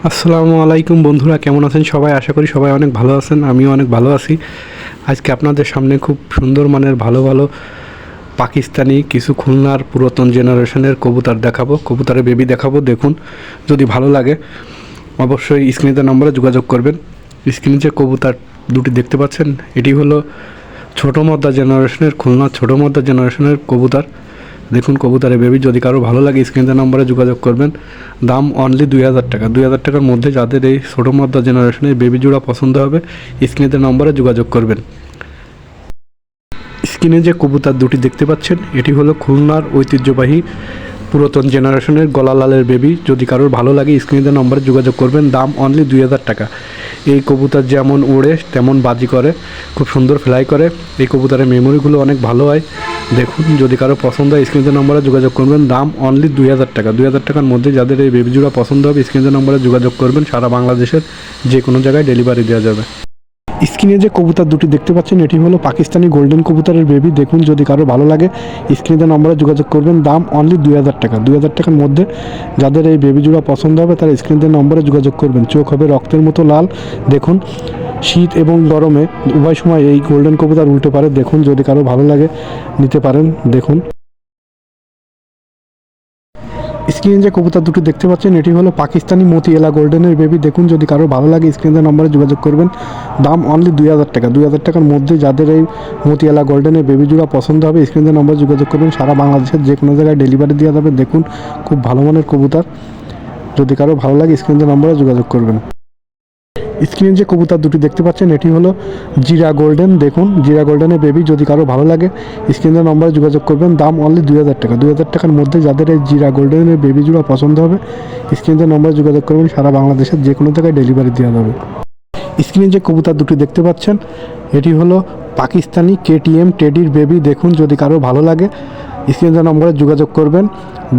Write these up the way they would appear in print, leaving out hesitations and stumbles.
আসসালামু আলাইকুম বন্ধুরা, কেমন আছেন সবাই? আশা করি সবাই অনেক ভালো আছেন। আমিও অনেক ভালো আছি। আজকে আপনাদের সামনে খুব সুন্দর মানের ভালো ভালো পাকিস্তানি কিছু খুলনার পুরাতন জেনারেশনের কবুতর দেখাবো, কবুতরের বেবি দেখাবো। দেখুন, যদি ভালো লাগে অবশ্যই স্ক্রিনে নম্বরে যোগাযোগ করবেন। স্ক্রিনে যে কবুতর দুটি দেখতে পাচ্ছেন, এটি হলো ছোটো মদ্দা জেনারেশনের, খুলনার ছোটো মদ্দা জেনারেশনের কবুতর। দেখুন কবুতরের বেবি, যদি কারো ভালো লাগে স্ক্রিনে নম্বরে যোগাযোগ করবেন। দাম অনলি 2000 টাকা। 2000 টাকার মধ্যে যাদের এই ছোটো মদ্দা জেনারেশনের বেবি জোড়া পছন্দ হবে স্ক্রিনে নম্বরে যোগাযোগ করবেন। স্ক্রিনে যে কবুতর দুটি দেখতে পাচ্ছেন, এটি হলো খুলনার ঐতিহ্যবাহী পুরাতন জেনারেশনের গলা লালের বেবি। যদি কারোর ভালো লাগে স্ক্রিনে নম্বরে যোগাযোগ করবেন। দাম অনলি 2000 টাকা। এই কবুতর যেমন ওড়ে তেমন বাজি করে, খুব সুন্দর ফ্লাই করে। এই কবুতরের মেমোরিগুলো অনেক ভালো হয়। দেখুন, যদি কারো পছন্দ হয় স্ক্রিনে নম্বরে যোগাযোগ করবেন। দাম অনলি 2000 টাকা। 2000 টাকার মধ্যে যাদের এই বেবি জোড়া পছন্দ হবে স্ক্রিনে নম্বরে যোগাযোগ করবেন। সারা বাংলাদেশের যে কোনো জায়গায় ডেলিভারি দেওয়া যাবে। স্ক্রিনে যে কবুতর দুটি দেখতে পাচ্ছেন, এটি হলো পাকিস্তানি গোল্ডেন কবুতরের বেবি। দেখুন, যদি কারো ভালো লাগে স্ক্রিনে নম্বরে যোগাযোগ করবেন। দাম অনলি 2000 টাকা। 2000 টাকার মধ্যে যাদের এই বেবি জোড়া পছন্দ হবে তারা স্ক্রিনে নম্বরে যোগাযোগ করবেন। চোখ হবে রক্তের মতো লাল। দেখুন, শীত এবং গরমে উভয় সময় এই গোল্ডেন কবুতর উল্টে পারে। দেখুন, যদি কারো ভালো লাগে নিতে পারেন। দেখুন, স্ক্রিনে যে কবুতর দুটো দেখতে পাচ্ছেন, এটি হলো পাকিস্তানি মতিয়েলা গোল্ডেনের বেবি। দেখুন, যদি কারো ভালো লাগে স্ক্রিনের নম্বরে যোগাযোগ করবেন। দাম অনলি 2000 টাকা। 2000 টাকার মধ্যে যাদের এই মতিয়েলা গোল্ডেনের বেবি জোড়া পছন্দ হবে স্ক্রিনের নম্বরে যোগাযোগ করবেন। সারা বাংলাদেশের যে কোনো জায়গায় ডেলিভারি দেওয়া যাবে। দেখুন, খুব ভালো মানের কবুতর। যদি কারো ভালো লাগে স্ক্রিনের নম্বরে যোগাযোগ করবেন। স্ক্রিনে যে কবুতর দুটি দেখতে পাচ্ছেন, এটি হলো জিরা গোল্ডেন। দেখুন, জিরা গোল্ডেনের বেবি। যদি কারো ভালো লাগে স্ক্রিনের নম্বরে যোগাযোগ করবেন। দাম অনলি 2000 টাকা। 2000 টাকার মধ্যে যাদের এই জিরা গোল্ডেনের বেবি জোড়া পছন্দ হবে স্ক্রিনের নম্বরে যোগাযোগ করবেন। সারা বাংলাদেশের যে কোনো জায়গায় ডেলিভারি দেওয়া যাবে। স্ক্রিনে যে কবুতর দুটি দেখতে পাচ্ছেন, এটি হলো পাকিস্তানি কেটিএম টেডির বেবি। দেখুন, যদি কারো ভালো লাগে স্ক্রিনের নম্বরে যোগাযোগ করবেন।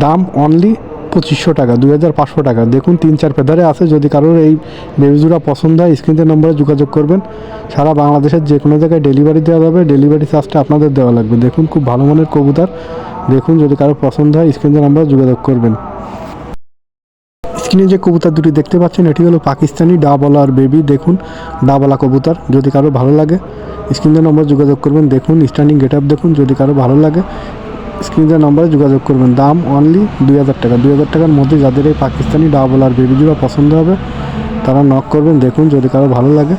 দাম অনলি 2500 টাকা, 2500 টাকা। দেখুন, 3-4 ফেদারে আছে। যদি কারোর এই বেবি জোড়া পছন্দ হয় স্ক্রিনের নম্বরে যোগাযোগ করবেন। সারা বাংলাদেশের যে কোনো জায়গায় ডেলিভারি দেওয়া যাবে। ডেলিভারি চার্জটা আপনাদের দেওয়া লাগবে। দেখুন, খুব ভালো মানের কবুতর। দেখুন, যদি কারো পছন্দ হয় স্ক্রিনের নম্বরে যোগাযোগ করবেন। স্ক্রিনে যে কবুতর দুটি দেখতে পাচ্ছেন, এটি হলো পাকিস্তানি ডাবলার বেবি। দেখুন, ডাবলা কবুতর। যদি কারো ভালো লাগে স্ক্রিনের নম্বরে যোগাযোগ করবেন। দেখুন, স্ট্যান্ডিং গেট আপ দেখুন। যদি কারো ভালো লাগে স্ক্রিনের নম্বরে যোগাযোগ করবেন। দাম অনলি 2000 টাকা। 2000 টাকার মধ্যে যাদের এই পাকিস্তানি ডাবলার বেবি জোড়া পছন্দ হবে তারা নক করবেন। দেখুন, যদি কারো ভালো লাগে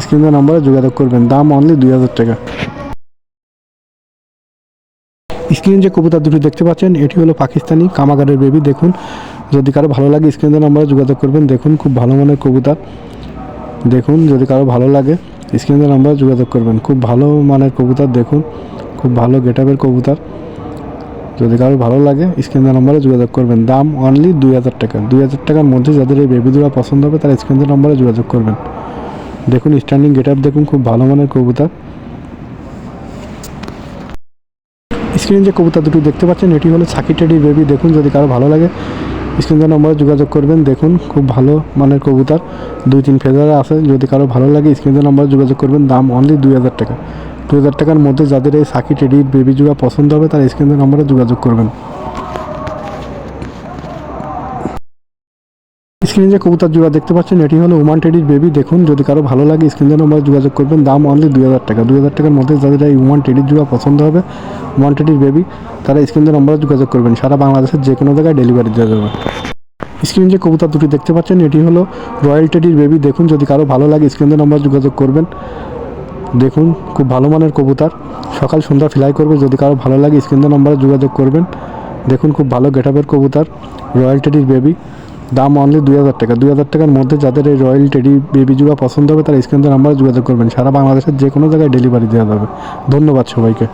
স্ক্রিনের নম্বরে যোগাযোগ করবেন। দাম অনলি 2000 টাকা। স্ক্রিনে যে কবুতর দুটি দেখতে পাচ্ছেন, এটি হলো পাকিস্তানি কামাগারের বেবি। দেখুন, যদি কারো ভালো লাগে স্ক্রিনের নম্বরে যোগাযোগ করবেন। দেখুন, খুব ভালো মানের কবুতর। দেখুন, যদি কারো ভালো লাগে স্ক্রিনের নম্বরে যোগাযোগ করবেন। খুব ভালো মানের কবুতর। দেখুন, খুব ভালো গেট আপের কবুতর। যদি কারো ভালো লাগে স্ক্রিনের নম্বরে যোগাযোগ করবেন। দাম অনলি 2000 টাকা। 2000 টাকার মধ্যে যাদের এই বেবি জোড়া পছন্দ হবে তারা স্ক্রিনের নম্বরে যোগাযোগ করবেন। দেখুন, স্ট্যান্ডিং গেট আপ দেখুন, খুব ভালো মানের কবুতর। স্ক্রিনে যে কবুতর দুটি দেখতে পাচ্ছেন, এটি হলো সাকি টেডির বেবি। দেখুন, যদি কারো ভালো লাগে স্ক্রিনের নম্বরে যোগাযোগ করবেন। দেখুন, খুব ভালো মানের কবুতর। 2-3 ফেদারে আছে। যদি কারো ভালো লাগে স্ক্রিনের নম্বরে যোগাযোগ করবেন। দাম অনলি 2000 টাকা। 2000 টাকার মধ্যে যাদের এই সাকি টেডির বেবি জোড়া পছন্দ হবে তারা স্ক্রিনের নম্বরে যোগাযোগ করবেন। স্ক্রিনে যে কবুতর জোড়া দেখতে পাচ্ছেন, এটি হলো ওমান টেডির বেবি। দেখুন, যদি কারো ভালো লাগে স্ক্রিনের নম্বরে যোগাযোগ করবেন। দাম অনলি 2000 টাকা। 2000 টাকার মধ্যে যাদের এই ওমান টেডির জোড়া পছন্দ হবে, ওমান টেডির বেবি, তারা স্ক্রিনের নম্বরে যোগাযোগ করবেন। সারা বাংলাদেশের যে কোনো জায়গায় ডেলিভারি দেওয়া যাবে। স্ক্রিনে যে কবুতর দুটি দেখতে পাচ্ছেন, এটি হলো রয়্যাল টেডির বেবি। দেখুন, যদি কারো ভালো লাগে স্ক্রিনের নম্বরে যোগাযোগ করবেন। দেখুন, খুব ভালো মানের কবুতর। সকাল সন্ধ্যা ফ্লাই করবে। যদি কারো ভালো লাগে স্ক্রিনের নম্বরে যোগাযোগ করবেন। দেখুন, খুব ভালো গেট আপের কবুতর, রয়্যাল টেডির বেবি। দাম অনলি 2000 টাকা। 2000 টাকার মধ্যে যাদের এই রয়্যাল টেডি বেবি জোড়া পছন্দ হবে তারা স্ক্রিনের নম্বরে যোগাযোগ করবেন। সারা বাংলাদেশের যে কোনো জায়গায় ডেলিভারি দেওয়া যাবে। ধন্যবাদ সবাইকে।